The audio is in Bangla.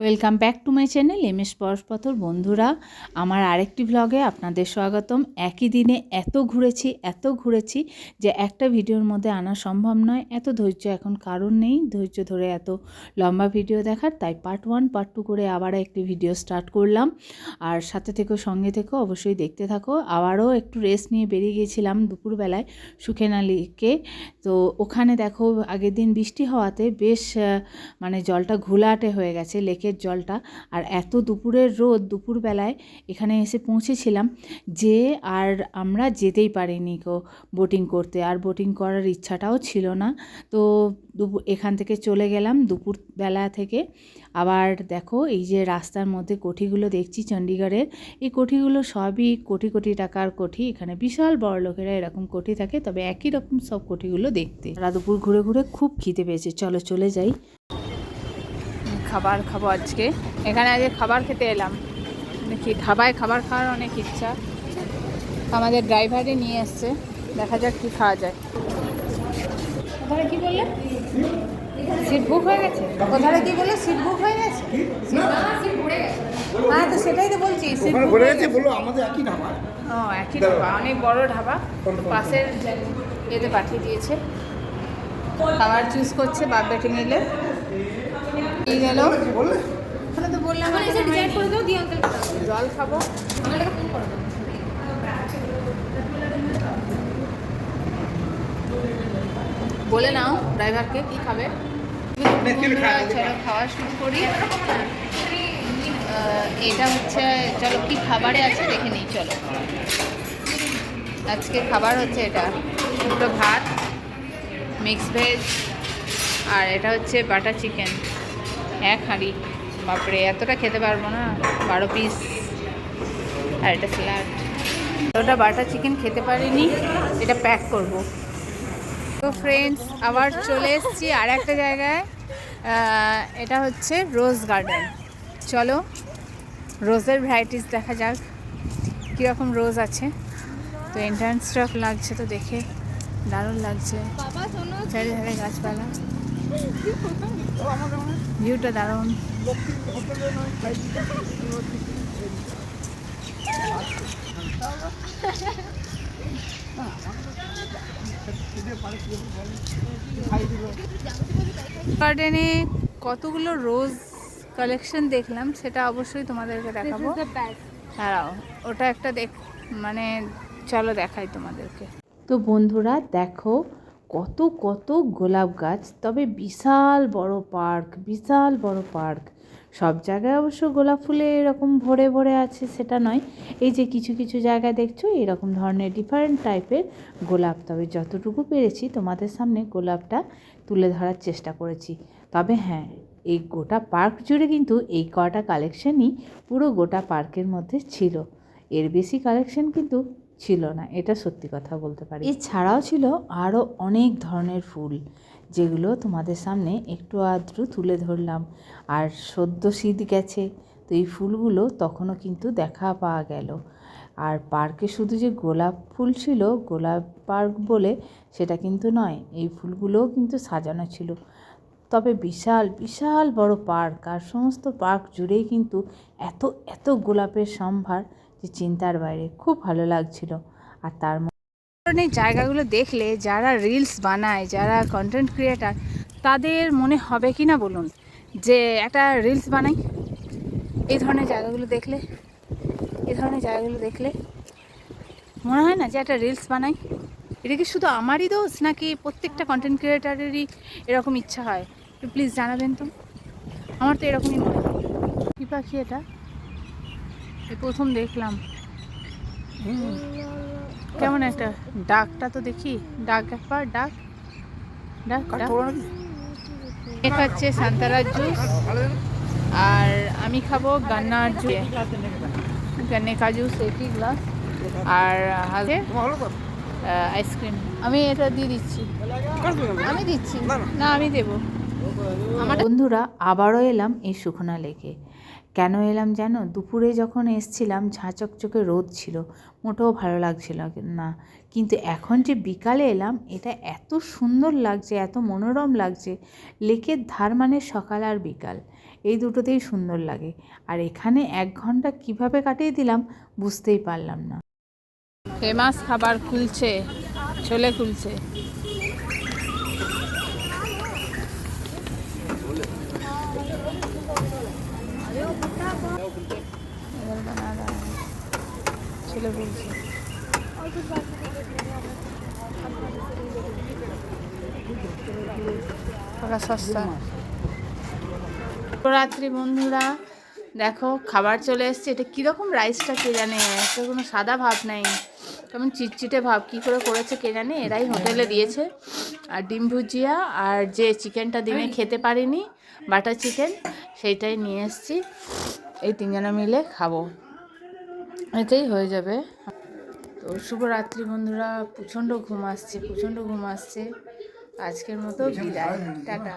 Welcome back to my channel MS Parashpathar. বন্ধুরা, আমার আরেকটি ব্লগে আপনাদের স্বাগতম। একই দিনে এত ঘুরেছি যে একটা ভিডিওর মধ্যে আনা সম্ভব নয়। এত ধৈর্য এখন কারণ নেই ধৈর্য ধরে এত লম্বা ভিডিও দেখার, তাই পার্ট 1 পার্ট 2 করে আবার একটি ভিডিও স্টার্ট করলাম। আর সাথে থেকো, সঙ্গে থেকো, অবশ্যই দেখতে থাকো। আবারও একটু রেস্ট নিয়ে বেরিয়ে গিয়েছিলাম দুপুরবেলায় সুখেনা লেকে। তো ওখানে দেখো আগের দিন বৃষ্টি হওয়াতে বেশ মানে জলটা ঘোলাটে হয়ে গেছে লেকের জলটা। আর এত দুপুরের রোদ, দুপুরবেলায় এখানে এসে পৌঁছেছিলাম যে আর আমরা যেতেই পারিনি বোটিং করতে, আর বোটিং করার ইচ্ছাটাও ছিল না। তো এখান থেকে চলে গেলাম দুপুরবেলা থেকে। আবার দেখো এই যে রাস্তার মধ্যে কোঠিগুলো দেখছি চণ্ডীগড়ের, এই কোঠিগুলো সবই কোটি কোটি টাকার কোঠি। এখানে বিশাল বড় লোকেরা এরকম কোঠি থাকে, তবে একই রকম সব কোঠিগুলো দেখতে। দুপুর ঘুরে ঘুরে খুব খিদে পেয়েছে, চলো চলে যাই। খাবার খাবো আজকে, এখানে আজকে খাবার খেতে এলাম। দেখি ধাবায় খাবার খাওয়ার অনেক ইচ্ছা। আমাদের ড্রাইভারই নিয়ে এসছে, দেখা যাক কী খাওয়া যায়। কোথায় কী বললে? সিট বুক হয়ে গেছে? কোথায় কী বললে? সিট বুক হয়ে গেছে? হ্যাঁ, তো সেটাই তো বলছি, সিট বুক হয়ে গেছে। আমাদের একই ধাবা। ও, একই ধাবা, অনেক বড় ধাবা। পাশের এতে পাঠিয়ে দিয়েছে। খাবার চুজ করছে বাপ বেটি মিলে। এই গেল, ওখানে তো বললাম জল খাবো। বলে নাও ড্রাইভারকে কি খাবে। চলো খাওয়া শুরু করি। এটা হচ্ছে, চলো কি খাবারে আছে দেখে নিই। চলো, আজকে খাবার হচ্ছে এটা দুটো ভাত, মিক্স ভেজ, আর এটা হচ্ছে বাটার চিকেন। এক হাঁড়ি, বাপরে এতটা খেতে পারবো না, 12 পিস। আর এটা স্যালাড। ওটা বাটার চিকেন খেতে পারিনি, এটা প্যাক করব। তো ফ্রেন্ডস, আবার চলে এসেছি আর একটা জায়গায়। এটা হচ্ছে রোজ গার্ডেন। চলো রোজের ভ্যারাইটিস দেখা যাক কীরকম রোজ আছে। তো এন্ট্রান্সটা লাগছে তো দেখে দারুণ লাগছে, চারিধারে গাছপালা, ভিউটা দারুণ। গার্ডেনে কতগুলো রোজ কালেকশন দেখলাম, সেটা অবশ্যই তোমাদেরকে দেখাবো। দাঁড়াও, ওটা একটা মানে চলো দেখাই তোমাদেরকে। তো বন্ধুরা দেখো, কত কত গোলাপ গাছ, তবে বিশাল বড় পার্ক, বিশাল বড় পার্ক। সব জায়গায় অবশ্য গোলাপ ফুলে এরকম ভরে ভরে আছে সেটা নয়, এই যে কিছু কিছু জায়গায় দেখছো এরকম ধরনের ডিফারেন্ট টাইপের গোলাপ। তবে যতটুকু পেরেছি তোমাদের সামনে গোলাপটা তুলে ধরার চেষ্টা করেছি। তবে হ্যাঁ, এই গোটা পার্ক জুড়ে কিন্তু এই কটা কালেকশনই পুরো গোটা পার্কের মধ্যে ছিল, এর বেশি কালেকশন কিন্তু ছিল না, এটা সত্যি কথা বলতে পারি। এছাড়াও ছিল আরও অনেক ধরনের ফুল, যেগুলো তোমাদের সামনে একটু আধটু তুলে ধরলাম। আর সদ্য শীত গেছে, তো এই ফুলগুলো তখনও কিন্তু দেখা পাওয়া গেল। আর পার্কে শুধু যে গোলাপ ফুল ছিল, গোলাপ পার্ক বলে সেটা কিন্তু নয়, এই ফুলগুলোও কিন্তু সাজানো ছিল। তবে বিশাল বিশাল বড় পার্ক, আর সমস্ত পার্ক জুড়েই কিন্তু এত এত গোলাপের সম্ভার যে চিন্তার বাইরে, খুব ভালো লাগছিল। আর তার ধরনের জায়গাগুলো দেখলে যারা রিলস বানায়, যারা কন্টেন্ট ক্রিয়েটার, তাদের মনে হবে কি না বলুন যে একটা রিলস বানাই। এই ধরনের জায়গাগুলো দেখলে, এই ধরনের জায়গাগুলো দেখলে মনে হয় না যে একটা রিলস বানাই? এটা কি শুধু আমারই দোষ, নাকি প্রত্যেকটা কন্টেন্ট ক্রিয়েটারেরই এরকম ইচ্ছা হয়? একটু প্লিজ জানাবেন তো। আমার তো এরকমই মনে হয়। কী পাখি এটা? এই প্রথম দেখলাম। কেমন একটা ডাকটা তো দেখি, ডাক একবার ডাক ডাক ডাক। এটা হচ্ছে সান্তারার জুস, আর আমি খাবো গান্নার জুস, গান্নে কা জুস একই গ্লাস, আর হাতে আইসক্রিম। আমি এটা দিয়ে দিচ্ছি, আমি দিচ্ছি না, আমি দেবো। আমার বন্ধুরা, আবারও এলাম এই সুখনা লেকে। কেন এলাম জানো? দুপুরে যখন এসছিলাম ঝাঁচকচকে রোদ ছিল, মোটেও ভালো লাগছিল না। কিন্তু এখন যে বিকালে এলাম, এটা এত সুন্দর লাগছে, এত মনোরম লাগছে। লেকের ধার মানে সকাল আর বিকাল, এই দুটোতেই সুন্দর লাগে। আর এখানে 1 ঘন্টা কিভাবে কাটিয়ে দিলাম বুঝতেই পারলাম না। ফেমাস খাবার কুলচে, ছোলে কুলচে। ছোলে কুলচে সস্তা। রাত্রি বন্ধুরা দেখো খাবার চলে এসছে। এটা কীরকম রাইসটা কে জানে, একটা কোনো সাদা ভাব নাই, কেমন চিটচিটে ভাব, কী করে করেছে কে জানে। এরাই হোটেলে দিয়েছে। আর ডিম ভুজিয়া আর যে চিকেনটা দিনে খেতে পারিনি বাটার চিকেন, সেইটাই নিয়ে এসছি। এই 3 জনা মিলে খাবো, এটাই হয়ে যাবে। তো শুভরাত্রি বন্ধুরা, প্রচণ্ড ঘুম আসছে, প্রচণ্ড ঘুম আসছে। আজকের মতো বিদায়, টাটা।